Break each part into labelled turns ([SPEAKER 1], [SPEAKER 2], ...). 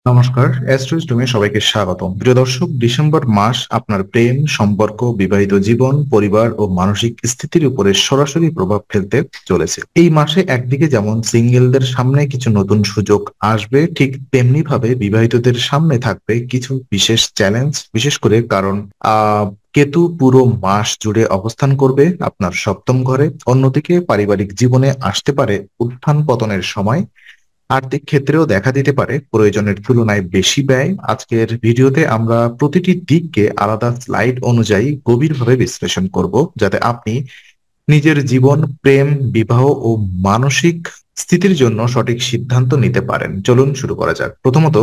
[SPEAKER 1] নমস্কার, অ্যাস্ট্রোইস্টমে সবাইকে স্বাগতম। প্রিয় দর্শক, ডিসেম্বর মাস আপনার প্রেম, সম্পর্ক, বিবাহিত জীবন, পরিবার ও মানসিক স্থিতির উপরে সরাসরি প্রভাব ফেলতে চলেছে। এই মাসে একদিকে যেমন সিঙ্গেলদের সামনে কিছু নতুন সুযোগ আসবে, ঠিক তেমনি ভাবে বিবাহিতদের সামনে থাকবে কিছু বিশেষ চ্যালেঞ্জ, বিশেষ করে কারণ কেতু পুরো মাস জুড়ে অবস্থান করবে আপনার সপ্তম ঘরে। অন্যদিকে পারিবারিক জীবনে আসতে পারে উত্থান পতনের সময়। আর্থিক ক্ষেত্রেও দেখা দিতে পারে প্রয়োজনের তুলনায় বেশি ব্যয়। আজকের ভিডিওতে আমরা প্রতিটি দিককে আলাদা স্লাইড অনুযায়ী গভীরভাবে বিশ্লেষণ করব, যাতে আপনি নিজের জীবন, প্রেম, বিবাহ ও মানসিক স্থিতির জন্য সঠিক সিদ্ধান্ত নিতে পারেন। চলুন শুরু করা যাক। প্রথমত,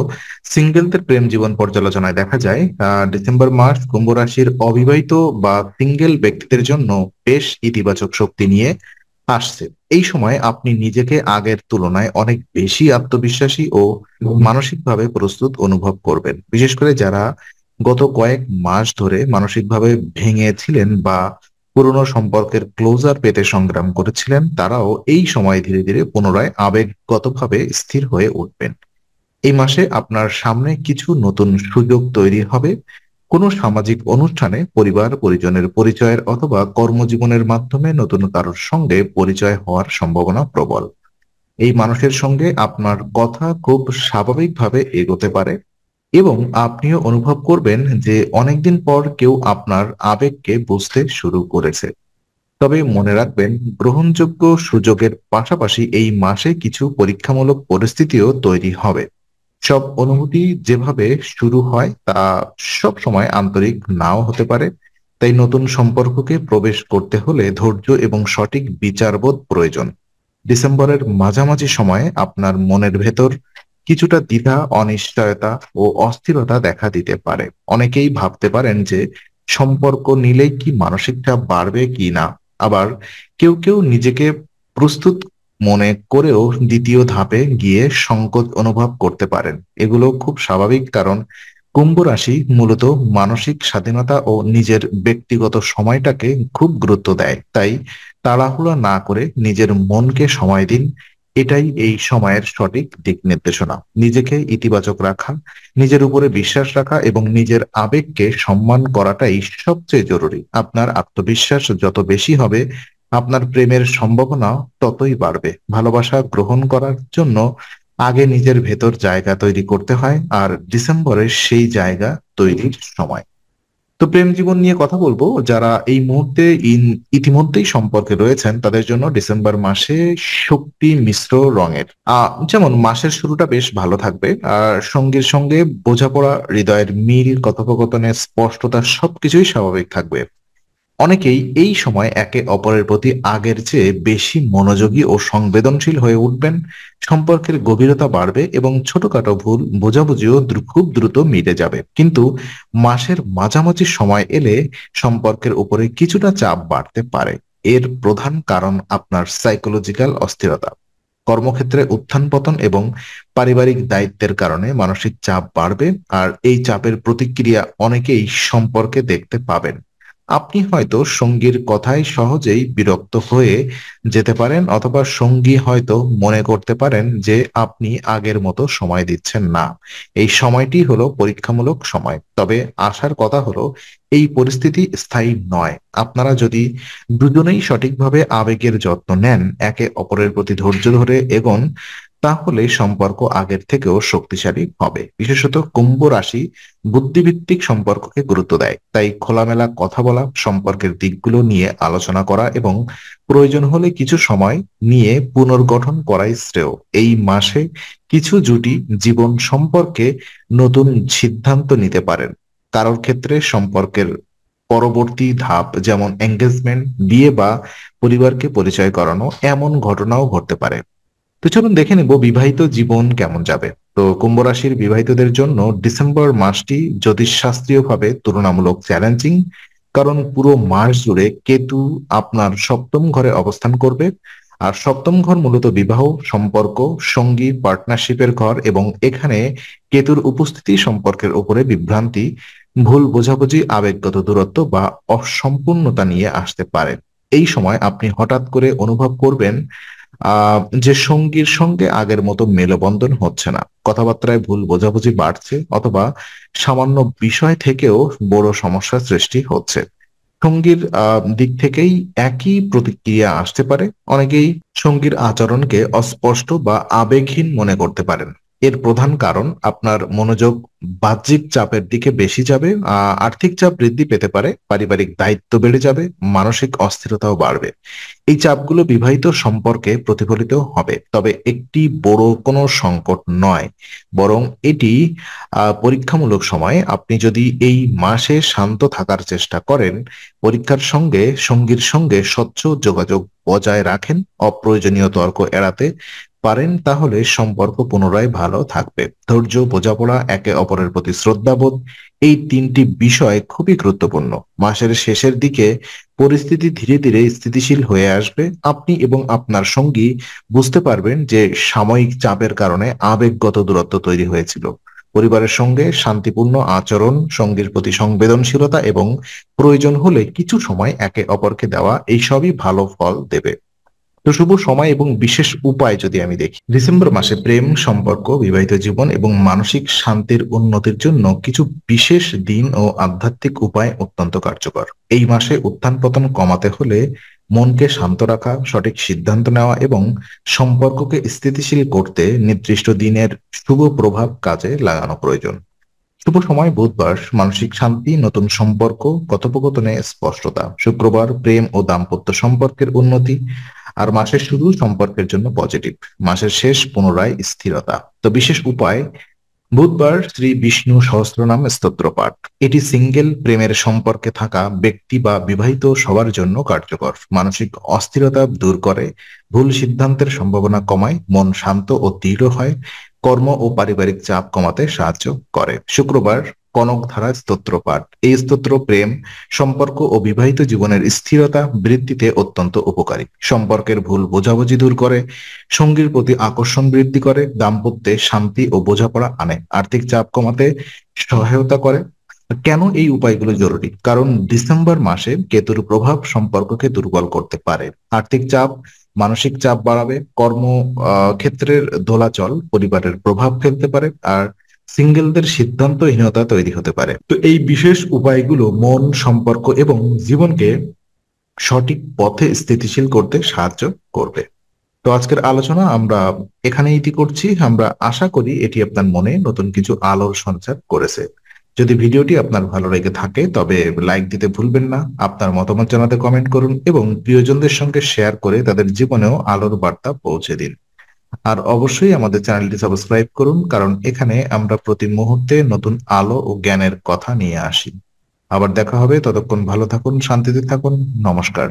[SPEAKER 1] সিঙ্গেলদের প্রেম জীবন পর্যালোচনায় দেখা যায় ডিসেম্বর মাস কুম্ভ রাশির অবিবাহিত বা সিঙ্গেল ব্যক্তিদের জন্য বেশ ইতিবাচক শক্তি নিয়ে আসছে। এই সময় আপনি নিজেকে আগের তুলনায় অনেক বেশি আত্মবিশ্বাসী ও মানসিকভাবে প্রস্তুত অনুভব করবেন। বিশেষ করে যারা গত কয়েক মাস ধরে মানসিকভাবে ভেঙেছিলেন বা পুরনো সম্পর্কের ক্লোজার পেতে সংগ্রাম করেছিলেন, তারাও এই সময় ধীরে ধীরে পুনরায় আবেগগতভাবে স্থির হয়ে উঠবেন। এই মাসে আপনার সামনে কিছু নতুন সুযোগ তৈরি হবে। কোনো সামাজিক অনুষ্ঠানে পরিবার পরিজনের পরিচয়ের অথবা কর্মজীবনের মাধ্যমে নতুন কারোর সঙ্গে পরিচয় হওয়ার সম্ভাবনা প্রবল। এই মানুষের সঙ্গে আপনার কথা খুব স্বাভাবিকভাবে এগোতে পারে এবং আপনিও অনুভব করবেন যে অনেকদিন পর কেউ আপনার আবেগকে বুঝতে শুরু করেছে। তবে মনে রাখবেন, গ্রহণযোগ্য সুযোগের পাশাপাশি এই মাসে কিছু পরীক্ষামূলক পরিস্থিতিও তৈরি হবে। সব অনুভূতি যেভাবে শুরু হয় তা সব সময় আন্তরিক নাও হতে পারে। তাই নতুন সম্পর্ককে প্রবেশ করতে হলে ধৈর্য এবং সঠিক বিচারবোধ প্রয়োজন। ডিসেম্বরের মাঝামাঝি সময়ে আপনার মনের ভেতর কিছুটা দ্বিধা, অনিশ্চয়তা ও অস্থিরতা দেখা দিতে পারে। অনেকেই ভাবতে পারেন যে সম্পর্ক নিলেই কি মানসিক চাপ বাড়বে কি না। আবার কেউ কেউ নিজেকে প্রস্তুত মনে করেও দ্বিতীয় ধাপে গিয়ে সংকোচ অনুভব করতে পারেন। এগুলো খুব স্বাভাবিক, কারণ কুম্ভ রাশি মূলত মানসিক স্বাধীনতা ও নিজের ব্যক্তিগত সময়টাকে খুব গুরুত্ব দেয়। তাই তাড়াহুড়ো না করে নিজের মনকে সময় দিন। এটাই এই সময়ের সঠিক দিক নির্দেশনা। নিজেকে ইতিবাচক রাখা, নিজের উপরে বিশ্বাস রাখা এবং নিজের আবেগকে সম্মান করাটাই সবচেয়ে জরুরি। আপনার আত্মবিশ্বাস যত বেশি হবে, আপনার প্রেমের সম্ভাবনা ততই বাড়বে। ভালোবাসা গ্রহণ করার জন্য আগে নিজের ভেতর জায়গা তৈরি করতে হয়, আর ডিসেম্বরের সেই জায়গা তৈরির সময়। তো প্রেম জীবন নিয়ে কথা বলবো। যারা এই মুহূর্তে ইতিমধ্যেই সম্পর্কে রয়েছেন, তাদের জন্য ডিসেম্বর মাসে শক্তি মিশ্র রঙের। যেমন মাসের শুরুটা বেশ ভালো থাকবে, আর সঙ্গীর সঙ্গে বোঝাপড়া, হৃদয়ের মিল, কথোপকথনের স্পষ্টতা সবকিছুই স্বাভাবিক থাকবে। অনেকেই এই সময় একে অপরের প্রতি আগের চেয়ে বেশি মনোযোগী ও সংবেদনশীল হয়ে উঠবেন। সম্পর্কের গভীরতা বাড়বে এবং ছোটখাটো ভুল বোঝাবুঝিও খুব দ্রুত মিটে যাবে। কিন্তু মাসের মাঝামাঝি সময় এলে সম্পর্কের উপরে কিছুটা চাপ বাড়তে পারে। এর প্রধান কারণ আপনার সাইকোলজিক্যাল অস্থিরতা, কর্মক্ষেত্রে উত্থান পতন এবং পারিবারিক দায়িত্বের কারণে মানসিক চাপ বাড়বে। আর এই চাপের প্রতিক্রিয়া অনেকেই সম্পর্কে দেখতে পাবেন। আপনি হয়তো সঙ্গীর কথায় সহজেই বিরক্ত হয়ে যেতে পারেন, অথবা সঙ্গী হয়তো মনে করতে পারেন যে আপনি আগের মতো সময় দিচ্ছেন না। এই সময়টি হলো পরীক্ষামূলক সময়। তবে আসার কথা হলো, এই পরিস্থিতি স্থায়ী নয়। আপনারা যদি দুজনেই সঠিকভাবে আবেগের যত্ন নেন, একে অপরের প্রতি ধৈর্য ধরে এগোন, তাহলে সম্পর্ক আগের থেকেও শক্তিশালী হবে। বিশেষত কুম্ভ রাশি বুদ্ধিভিত্তিক সম্পর্ককে গুরুত্ব দেয়। তাই খোলামেলা কথা বলা, সম্পর্কের দিকগুলো নিয়ে আলোচনা করা এবং প্রয়োজন হলে কিছু সময় নিয়ে পুনর্গঠন করাই শ্রেয়। এই মাসে কিছু জুটি জীবন সম্পর্কে নতুন সিদ্ধান্ত নিতে পারেন। কারোর ক্ষেত্রে সম্পর্কের পরবর্তী ধাপ, যেমন এঙ্গেজমেন্ট, বিয়ে বা পরিবারকে পরিচয় করানো, এমন ঘটনাও ঘটতে পারে। তো চলুন দেখে নেব বিবাহিত জীবন কেমন যাবে। তো কুম্ভ রাশির বিবাহিতদের জন্য ডিসেম্বর মাসটি জ্যোতিষশাস্ত্রীয়ভাবে তুলনামূলক চ্যালেঞ্জিং, কারণ পুরো মাস জুড়ে কেতু আপনার সপ্তম ঘরে অবস্থান করবে। আর সপ্তম ঘর মূলত বিবাহ, সম্পর্ক, সঙ্গী, পার্টনারশিপের ঘর, এবং এখানে কেতুর উপস্থিতি সম্পর্কের উপরে বিভ্রান্তি, ভুল বোঝাবুঝি, আবেগগত দূরত্ব বা অসম্পূর্ণতা নিয়ে আসতে পারে। এই সময় আপনি হঠাৎ করে অনুভব করবেন যে সঙ্গীর সঙ্গে আগের মতো মেলবন্ধন হচ্ছে না, কথাবার্তায় ভুল বোঝাবুঝি বাড়ছে, অথবা সামান্য বিষয় থেকেও বড় সমস্যার সৃষ্টি হচ্ছে। সঙ্গীর দিক থেকেই একই প্রতিক্রিয়া আসতে পারে। অনেকেই সঙ্গীর আচরণকে অস্পষ্ট বা আবেগহীন মনে করতে পারেন। এর প্রধান কারণ আপনার মনোযোগ বাহ্যিক চাপের দিকে বেশি যাবে, আর্থিক চাপ বৃদ্ধি পেতে পারে, পারিবারিক দায়িত্ব বেড়ে যাবে, মানসিক অস্থিরতাও বাড়বে। এই চাপগুলো বিবাহিত সম্পর্কে প্রতিফলিত হবে, তবে একটি বড় কোনো সংকট নয়, বরং এটি পরীক্ষামূলক সময়। আপনি যদি এই মাসে শান্ত থাকার চেষ্টা করেন, পরীক্ষার সঙ্গে সঙ্গীর সঙ্গে স্বচ্ছ যোগাযোগ বজায় রাখেন, অপ্রয়োজনীয় তর্ক এড়াতে পারেন, তাহলে সম্পর্ক পুনরায় ভালো থাকবে। ধৈর্য, বোঝাপড়া, একে অপরের প্রতি শ্রদ্ধাবোধ, এই তিনটি বিষয় খুবই গুরুত্বপূর্ণ। মাসের শেষের দিকে পরিস্থিতি ধীরে ধীরে স্থিতিশীল হয়ে আসবে। আপনি এবং আপনার সঙ্গী বুঝতে পারবেন যে সাময়িক চাপের কারণে আবেগগত দূরত্ব তৈরি হয়েছিল। পরিবারের সঙ্গে শান্তিপূর্ণ আচরণ, সঙ্গীর প্রতি সংবেদনশীলতা এবং প্রয়োজন হলে কিছু সময় একে অপরকে দেওয়া, এই সবই ভালো ফল দেবে। তো শুভ সময় এবং বিশেষ উপায় যদি আমি দেখি, ডিসেম্বর মাসে প্রেম, সম্পর্ক, বিবাহিত জীবন এবং মানসিক শান্তির উন্নতির জন্য কিছু বিশেষ দিন ও আধ্যাত্মিক উপায় অত্যন্ত কার্যকর। এই মাসে উত্থান পতন কমাতে হলে মনকে শান্ত রাখা, সঠিক সিদ্ধান্ত নেওয়া এবং সম্পর্ককে স্থিতিশীল করতে নির্দিষ্ট দিনের শুভ প্রভাব কাজে লাগানো প্রয়োজন। শুভ সময় বুধবার, মানসিক শান্তি, নতুন সম্পর্ক, কথোপকথনে স্পষ্টতা। শুক্রবার, প্রেম ও দাম্পত্য সম্পর্কের উন্নতি। আর মাসের শুরু সম্পর্কের জন্য পজিটিভ, মাসের শেষ পুনরায় স্থিরতা। তো বিশেষ উপায়, বুধবার শ্রী বিষ্ণু সহস্রনাম স্তোত্র পাঠ। এটি সিঙ্গেল প্রেমের সম্পর্কে থাকা ব্যক্তি বা বিবাহিত সবার জন্য কার্যকর। মানসিক অস্থিরতা দূর করে, ভুল সিদ্ধান্তের সম্ভাবনা কমায়, মন শান্ত ও দৃঢ় হয়, কর্ম ও পারিবারিক চাপ কমাতে সাহায্য করে। শুক্রবার কনকধারা স্তোত্র পাঠ। এই স্তোত্র প্রেম, সম্পর্ক ও বিবাহিত জীবনের স্থিরতা বৃদ্ধিতে অত্যন্ত উপকারী। সম্পর্কের ভুল বোঝাবুঝি দূর করে, সঙ্গীর প্রতি আকর্ষণ বৃদ্ধি করে, দাম্পত্যে শান্তি ও বোঝাপড়া আনে, আর্থিক চাপ কমাতে সহায়তা করে। কেন এই উপায়গুলো জরুরি? কারণ ডিসেম্বর মাসে কেতুর প্রভাব সম্পর্ককে দুর্বল করতে পারে। আর্থিক চাপ মানসিক চাপ বাড়াবে, কর্ম ক্ষেত্রের দোলাচল পরিবারের প্রভাব ফেলতে পারে, আর সিঙ্গেলদের সিদ্ধান্তহীনতা তৈরি হতে পারে। তো এই বিশেষ উপায়গুলো মন, সম্পর্ক এবং জীবনকে সঠিক পথে স্থিতিশীল করতে সাহায্য করবে। তো আজকের আলোচনা আমরা এখানে ইতি করছি। আমরা আশা করি এটি আপনার মনে নতুন কিছু আলোর সঞ্চার করেছে। যদি ভিডিওটি আপনার ভালো লেগে থাকে তবে লাইক দিতে ভুলবেন না, আপনার মতামত জানাতে কমেন্ট করুন এবং প্রিয়জনদের সঙ্গে শেয়ার করে তাদের জীবনেও আলোর বার্তা পৌঁছে দিন। আর অবশ্যই আমাদের চ্যানেলটি সাবস্ক্রাইব করুন, কারণ এখানে আমরা প্রতি মুহূর্তে নতুন আলো ও জ্ঞানের কথা নিয়ে আসি। আবার দেখা হবে, ততক্ষণ ভালো থাকুন, শান্তিতে থাকুন। নমস্কার।